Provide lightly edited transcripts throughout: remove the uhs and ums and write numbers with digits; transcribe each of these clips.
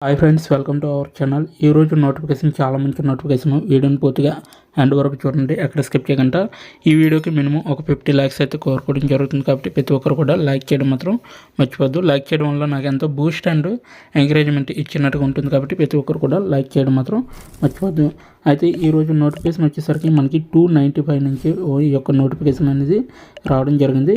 Hi friends, welcome to our channel. ఈరోజు notification చాలా మంచి నోటిఫికేషన్. వీడియోని పూర్తిగా హ్యాండ్ వరకు చూడండి, ఎక్కడ స్కిప్ చేయకుండా. ఈ వీడియోకి మినిమం ఒక 50 లైక్స్ అయితే కోరుకోవడం జరుగుతుంది, కాబట్టి ప్రతి ఒక్కరు కూడా లైక్ చేయడం మాత్రం మర్చిపోద్దు. లైక్ చేయడం వల్ల నాకు ఎంతో బూస్ట్ అండ్ ఎంకరేజ్మెంట్ ఇచ్చినట్టుగా ఉంటుంది, కాబట్టి ప్రతి ఒక్కరు కూడా లైక్ చేయడం మాత్రం మర్చిపోద్దు. అయితే ఈరోజు నోటిఫికేషన్ వచ్చేసరికి మనకి 295 నుంచి ఈ యొక్క నోటిఫికేషన్ అనేది రావడం జరిగింది.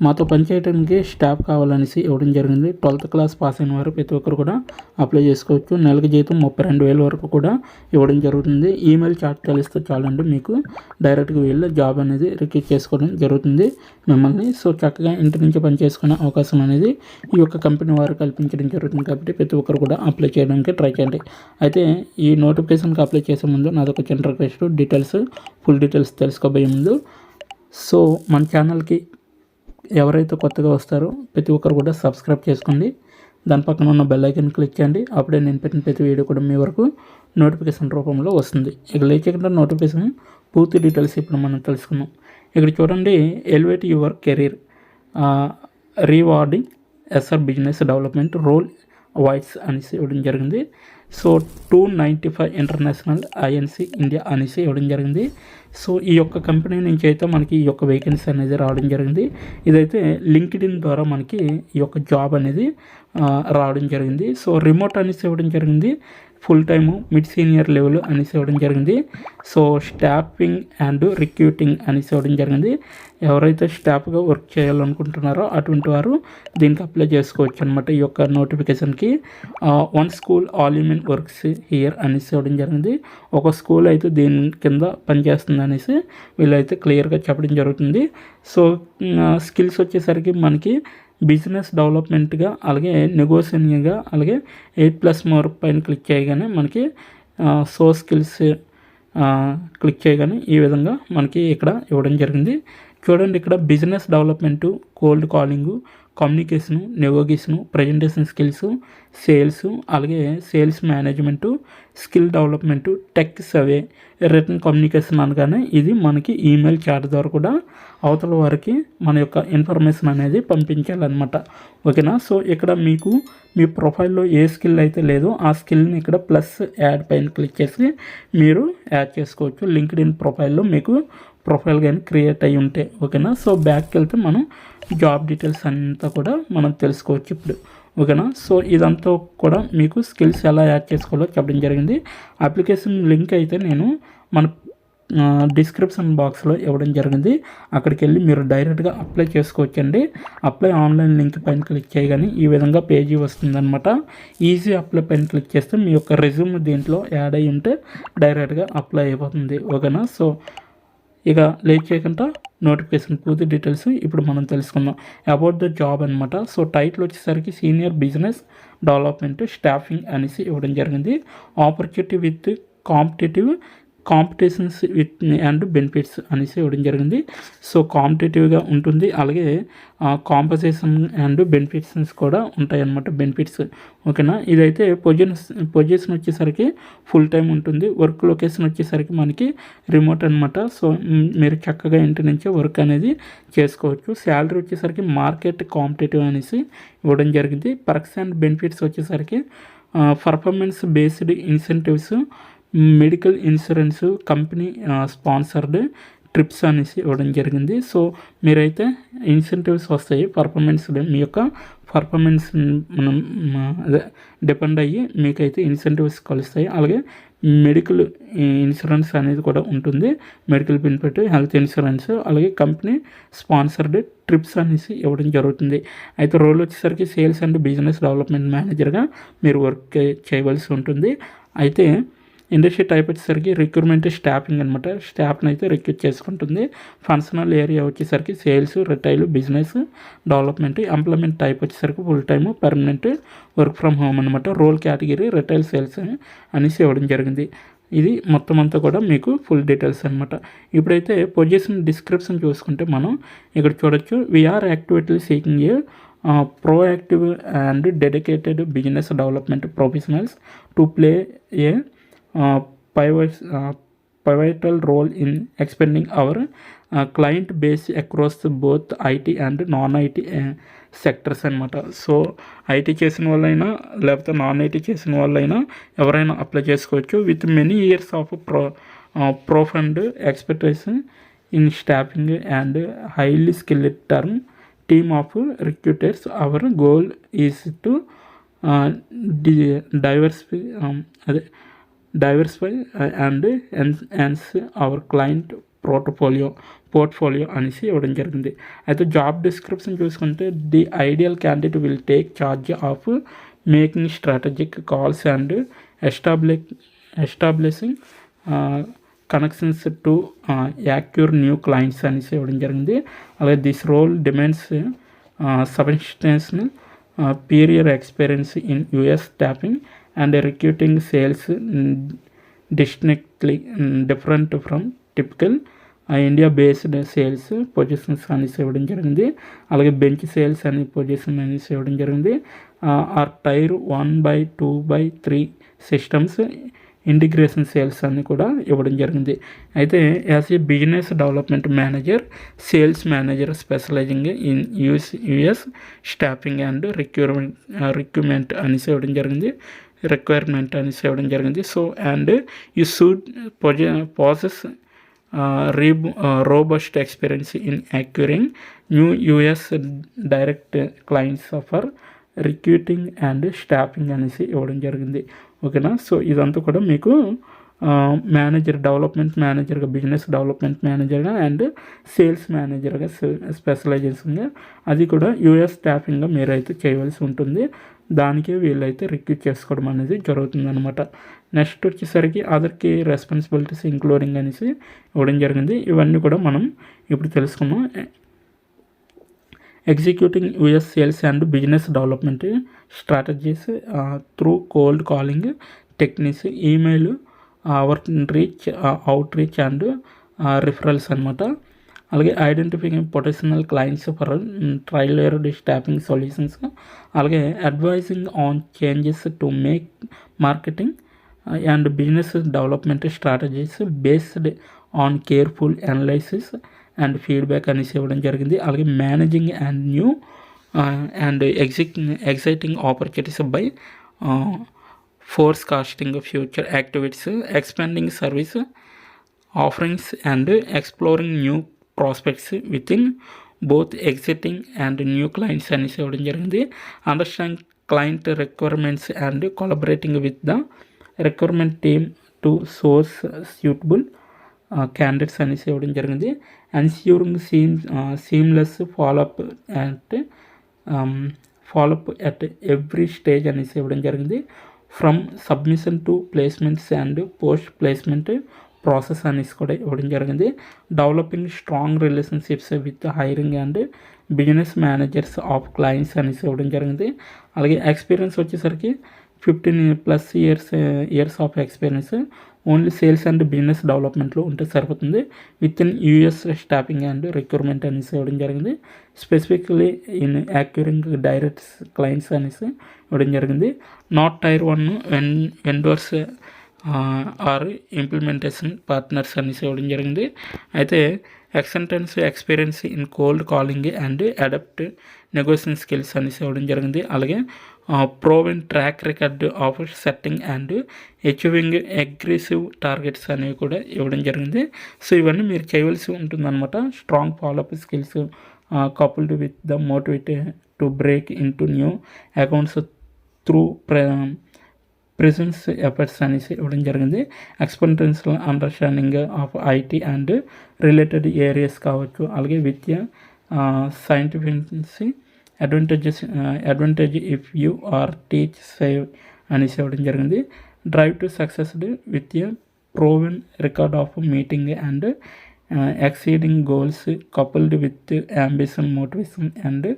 మాతో పనిచేయడానికి స్టాఫ్ కావాలనేసి ఇవ్వడం జరిగింది. 12th క్లాస్ పాస్ అయిన వారు ప్రతి ఒక్కరు కూడా అప్లై చేసుకోవచ్చు. నెలకు జీతం 32,000 వరకు కూడా ఇవ్వడం జరుగుతుంది. ఈమెయిల్ చాట్ కలిస్తే చాలండి, మీకు డైరెక్ట్గా వెళ్ళి జాబ్ అనేది రిక్రూట్ చేసుకోవడం జరుగుతుంది మిమ్మల్ని. సో చక్కగా ఇంటి నుంచి పని చేసుకునే అవకాశం అనేది ఈ యొక్క కంపెనీ వారు కల్పించడం జరుగుతుంది, కాబట్టి ప్రతి ఒక్కరు కూడా అప్లై చేయడానికి ట్రై చేయండి. అయితే ఈ నోటిఫికేషన్కి అప్లై చేసే ముందు నాదొక చిన్న రిక్వెస్ట్, ఫుల్ డీటెయిల్స్ తెలుసుకోబోయే ముందు సో మన ఛానల్కి ఎవరైతే కొత్తగా వస్తారో ప్రతి ఒక్కరు కూడా సబ్స్క్రైబ్ చేసుకోండి. దాని పక్కన ఉన్న బెల్ ఐకాన్ క్లిక్ చేయండి. అప్పుడే నేను పెట్టిన ప్రతి వీడియో కూడా మీ వరకు నోటిఫికేషన్ రూపంలో వస్తుంది. ఇక లేకుండా నోటిఫికేషన్ పూర్తి డీటెయిల్స్ ఇప్పుడు మనం తెలుసుకుందాం. ఇక్కడ చూడండి, elevate your career, rewarding SR business development role waits అనేసి ఇవ్వడం జరిగింది. సో 295 ఇంటర్నేషనల్ ఐఎన్సి ఇండియా అనేసి ఇవ్వడం జరిగింది. సో ఈ యొక్క కంపెనీ నుంచి అయితే మనకి ఈ యొక్క వేకెన్సీ అనేది రావడం జరిగింది. ఇదైతే లింక్డ్ఇన్ ద్వారా మనకి ఈ యొక్క జాబ్ అనేది రావడం జరిగింది. సో రిమోట్ అనేసి ఇవ్వడం జరిగింది. Full time mid senior level అనేసి ఇవ్వడం జరిగింది. సో స్టాఫింగ్ అండ్ రిక్రూటింగ్ అనేసి ఇవ్వడం జరిగింది. ఎవరైతే స్టాఫ్గా వర్క్ చేయాలనుకుంటున్నారో అటువంటి వారు దీనికి అప్లై చేసుకోవచ్చు అనమాట. ఈ యొక్క నోటిఫికేషన్కి one school all in works here అనేసి ఇవ్వడం జరిగింది. ఒక స్కూల్ అయితే దీని కింద పనిచేస్తుంది అనేసి వీళ్ళైతే క్లియర్గా చెప్పడం జరుగుతుంది. సో స్కిల్స్ వచ్చేసరికి మనకి బిజినెస్ డెవలప్మెంట్గా, అలాగే నెగోషియేషన్గా, అలాగే 8+ మోర్ పైన క్లిక్ చేయగానే మనకి సో స్కిల్స్ క్లిక్ చేయగానే ఈ విధంగా మనకి ఇక్కడ ఇవ్వడం జరిగింది. చూడండి, ఇక్కడ business development, cold calling, communication, negotiation, presentation skills, sales, అలాగే sales management, skill development, tech savvy, written communication అనగానే ఇది మనకి ఈమెయిల్ చాట్ ద్వారా కూడా అవతల వారికి మన యొక్క ఇన్ఫర్మేషన్ అనేది పంపించాలన్నమాట. ఓకేనా. సో ఇక్కడ మీకు మీ ప్రొఫైల్లో ఏ స్కిల్ అయితే లేదో ఆ స్కిల్ని ఇక్కడ ప్లస్ యాడ్ పైన క్లిక్ చేసి మీరు యాడ్ చేసుకోవచ్చు. లింక్డ్ఇన్ ప్రొఫైల్లో మీకు ప్రొఫైల్ కానీ క్రియేట్ అయ్యి ఉంటే. ఓకేనా. సో బ్యాక్కి వెళ్తే మనం జాబ్ డీటెయిల్స్ అంతా కూడా మనం తెలుసుకోవచ్చు ఇప్పుడు. ఓకేనా. సో ఇదంతా కూడా మీకు స్కిల్స్ ఎలా యాడ్ చేసుకోవాలో చెప్పడం జరిగింది. అప్లికేషన్ లింక్ అయితే నేను మన డిస్క్రిప్షన్ బాక్స్లో ఇవ్వడం జరిగింది. అక్కడికి వెళ్ళి మీరు డైరెక్ట్గా అప్లై చేసుకోవచ్చండి. అప్లై ఆన్లైన్ లింక్ పైన క్లిక్ చేయగానే ఈ విధంగా పేజీ వస్తుందన్నమాట. ఈజీ అప్లై పైన క్లిక్ చేస్తే మీ యొక్క రెజ్యూమ్ దీంట్లో యాడ్ అయ్యి ఉంటే డైరెక్ట్గా అప్లై అయిపోతుంది. ఓకేనా. సో ఇక లేట్ చేయకుండా నోటిఫికేషన్ పూర్తి డీటెయిల్స్ ఇప్పుడు మనం తెలుసుకుందాం. అబౌట్ ద జాబ్ అనమాట. సో టైటిల్ వచ్చేసరికి సీనియర్ బిజినెస్ డెవలప్మెంట్ స్టాఫింగ్ అనేసి ఇవ్వడం జరిగింది. Opportunity with competitions with and benefits అనేసి ఇవ్వడం జరిగింది. సో కాంపిటేటివ్గా ఉంటుంది, అలాగే కాంపన్సేషన్ అండ్ బెనిఫిట్స్ కూడా ఉంటాయన్నమాట, బెనిఫిట్స్. ఓకేనా. ఇదైతే పొజిషన్ వచ్చేసరికి ఫుల్ టైం ఉంటుంది. వర్క్ లొకేషన్ వచ్చేసరికి మనకి రిమోట్ అనమాట. సో మీరు చక్కగా ఇంటి నుంచే వర్క్ అనేది చేసుకోవచ్చు. శాలరీ వచ్చేసరికి మార్కెట్ కాంపిటేటివ్ అనేసి ఇవ్వడం జరిగింది. పర్క్స్ అండ్ బెనిఫిట్స్ వచ్చేసరికి performance based incentives, medical insurance, company sponsored trips అనేసి ఇవ్వడం జరిగింది. సో మీరైతే ఇన్సెంటివ్స్ వస్తాయి, పర్ఫార్మెన్స్ మీ యొక్క పర్ఫార్మెన్స్ మనం డిపెండ్ అయ్యి మీకైతే ఇన్సెంటివ్స్ కలుస్తాయి. అలాగే మెడికల్ ఇన్సూరెన్స్ అనేది కూడా ఉంటుంది, మెడికల్ బెనిఫిట్, హెల్త్ ఇన్సూరెన్స్, అలాగే కంపెనీ స్పాన్సర్డ్ ట్రిప్స్ అనేసి ఇవ్వడం జరుగుతుంది. అయితే రోల్ వచ్చేసరికి సేల్స్ అండ్ బిజినెస్ డెవలప్మెంట్ మేనేజర్గా మీరు వర్క్ చేయవలసి ఉంటుంది. అయితే ఇండస్ట్రీ టైప్ వచ్చేసరికి రిక్రూట్మెంట్ స్టాఫింగ్ అనమాట. స్టాఫ్ని అయితే రిక్రూట్ చేసుకుంటుంది. ఫంక్షనల్ ఏరియా వచ్చేసరికి sales, retail, business development. Employment type వచ్చేసరికి full time permanent work from home అనమాట. రోల్ కేటగిరీ రిటైల్ సేల్స్ అనేసి ఇవ్వడం జరిగింది. ఇది మొత్తం అంతా కూడా మీకు ఫుల్ డీటెయిల్స్ అనమాట. ఇప్పుడైతే పొజిషన్ డిస్క్రిప్షన్ చూసుకుంటే మనం ఇక్కడ చూడొచ్చు. We are activity seeking a proactive and dedicated business development professionals to play a pivotal role in expanding our client base across both IT and non IT sectors అనమాట. So IT చేసిన వాళ్ళైనా లేకపోతే non IT చేసిన వాళ్ళైనా ఎవరైనా apply చేసుకోవచ్చు. With many years of profound expertise in staffing and highly skilled term team of recruiters. Our goal is to diversify and enhance our client portfolio అనేసి ఇవ్వడం జరిగింది. అయితే జాబ్ డిస్క్రిప్షన్ చూసుకుంటే the ideal candidate will take charge of making strategic calls and establishing connections to acquire new clients అనేసి ఇవ్వడం జరిగింది. అలాగే this role demands substantial prior experience in US staffing and recruiting sales distinctly different from typical India based sales positions అనేసి ఇవ్వడం జరిగింది. అలాగే bench sales అనే position అనేసి ఇవ్వడం జరిగింది. Or tier 1/2/3 systems integration sales అని కూడా ఇవ్వడం జరిగింది. అయితే as a business development manager, sales manager specializing in US staffing and recruitment అనేసి ఇవ్వడం జరిగింది. So and you should possess robust experience in acquiring new US direct clients for recruiting and staffing అనేసి ఇవ్వడం జరిగింది. ఓకేనా. సో ఇదంతా కూడా మీకు డెవలప్మెంట్ మేనేజర్గా, బిజినెస్ డెవలప్మెంట్ మేనేజర్గా అండ్ సేల్స్ మేనేజర్గా స్పెషలైజేషన్గా అది కూడా యూఎస్ స్టాఫింగ్గా మీరైతే చేయవలసి ఉంటుంది. దానికి వీళ్ళైతే రిక్రూట్ చేసుకోవడం అనేది జరుగుతుంది అనమాట. నెక్స్ట్ వచ్చేసరికి అదర్కి రెస్పాన్సిబిలిటీస్ ఇంక్లూడింగ్ అనేసి ఇవ్వడం జరిగింది. ఇవన్నీ కూడా మనం ఇప్పుడు తెలుసుకున్నాం. Executing US sales and business development strategies through cold calling techniques, email, outreach and referrals అనమాట. అలాగే identifying potential clients for tailored staffing solutions, అలాగే advising on changes to make marketing and business development strategies based on careful analysis and feedback అనేసి ఇవ్వడం జరిగింది. అలాగే managing and new and exciting opportunities by forecasting future activities, expanding service offerings and exploring new prospects within both exiting and new clients అనేసి ఇవ్వడం జరిగింది. Understand client requirements and collaborating with the requirement team to source suitable candidates అనేసి ఇవ్వడం జరిగింది. Ensuring seamless follow up at every stage అనేసి ఇవ్వడం జరిగింది. From submission to placements and post placement process అనేసి కూడా ఇవ్వడం జరిగింది. Developing strong relationships with hiring and business managers of clients అనేసి ఇవ్వడం జరిగింది. అలాగే ఎక్స్పీరియన్స్ వచ్చేసరికి 15+ years of experience only sales and business డెవలప్మెంట్లో ఉంటే సరిపోతుంది. With in US staffing and recruitment అనేసి ఇవ్వడం జరిగింది. Specifically in acquiring direct clients అనేసి ఇవ్వడం జరిగింది. Not tier 1 vendors or implementation partners అనేసి ఇవ్వడం జరిగింది. అయితే experience in cold calling and adapt negotiation skills అనేసి ఇవ్వడం జరిగింది. అలాగే proven track record of setting and achieving aggressive targets అనేవి కూడా ఇవ్వడం జరిగింది. సో ఇవన్నీ మీరు చేయవలసి ఉంటుందన్నమాట. Strong follow up skills coupled with the motivate to break in to new accounts through presence efforts అనేసి ఇవ్వడం జరిగింది. Experiential understanding of IT and related areas కావచ్చు. అలాగే విద్య, scientific advantage if you are tech savvy అనేసి ఇవ్వడం జరిగింది. Drive to success with a proven record of meeting and exceeding goals coupled with ambition, motivation and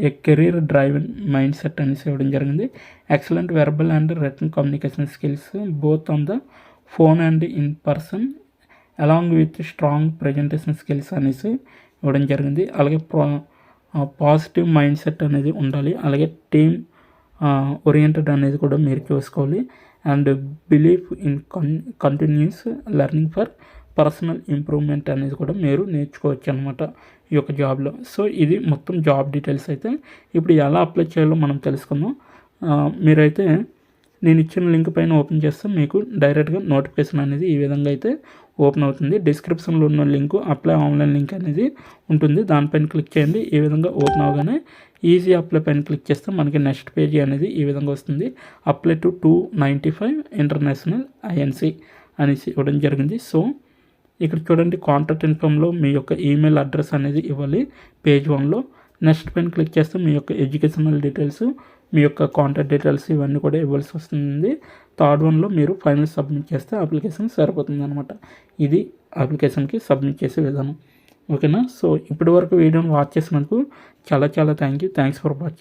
a career driven mindset అనేసి ఇవ్వడం జరిగింది. Excellent verbal and written communication skills both on the phone and in person along with strong presentation skills అనేసి ఇవ్వడం జరిగింది. అలాగే positive mind set అనేది ఉండాలి. అలాగే టీమ్ ఓరియంటెడ్ అనేది కూడా మీరు చూసుకోవాలి. And belief in continuous learning for personal improvement అనేది కూడా మీరు నేర్చుకోవచ్చు అనమాట ఈ యొక్క జాబ్లో. సో ఇది మొత్తం జాబ్ డీటెయిల్స్ అయితే. ఇప్పుడు ఎలా అప్లై చేయాలో మనం తెలుసుకుందాం. మీరైతే నేను ఇచ్చిన లింక్ పైన ఓపెన్ చేస్తే మీకు డైరెక్ట్గా నోటిఫికేషన్ అనేది ఈ విధంగా అయితే ఓపెన్ అవుతుంది. డిస్క్రిప్షన్లో ఉన్న లింకు అప్లై ఆన్లైన్ లింక్ అనేది ఉంటుంది, దానిపైన క్లిక్ చేయండి. ఈ విధంగా ఓపెన్ అవగానే ఈజీ అప్లై పైన క్లిక్ చేస్తే మనకి నెక్స్ట్ పేజీ అనేది ఈ విధంగా వస్తుంది. అప్లై టు 295 ఇంటర్నేషనల్ ఐఎన్సి అనేసి ఇవ్వడం జరిగింది. సో ఇక్కడ చూడండి, కాంటాక్ట్ ఇన్ఫామ్లో మీ యొక్క ఈమెయిల్ అడ్రస్ అనేది ఇవ్వాలి పేజ్ 1లో. నెక్స్ట్ పైన క్లిక్ చేస్తే మీ యొక్క ఎడ్యుకేషనల్ డీటెయిల్స్, మీ యొక్క కాంటాక్ట్ డీటెయిల్స్ ఇవన్నీ కూడా ఇవ్వాల్సి వస్తుంది. థర్డ్ వన్లో మీరు ఫైనల్ సబ్మిట్ చేస్తే అప్లికేషన్ సరిపోతుంది అనమాట. ఇది అప్లికేషన్కి సబ్మిట్ చేసే విధానం. ఓకేనా. సో ఇప్పటి వరకు వీడియోని వాచ్ చేసినందుకు చాలా థ్యాంక్స్ ఫర్ వాచింగ్.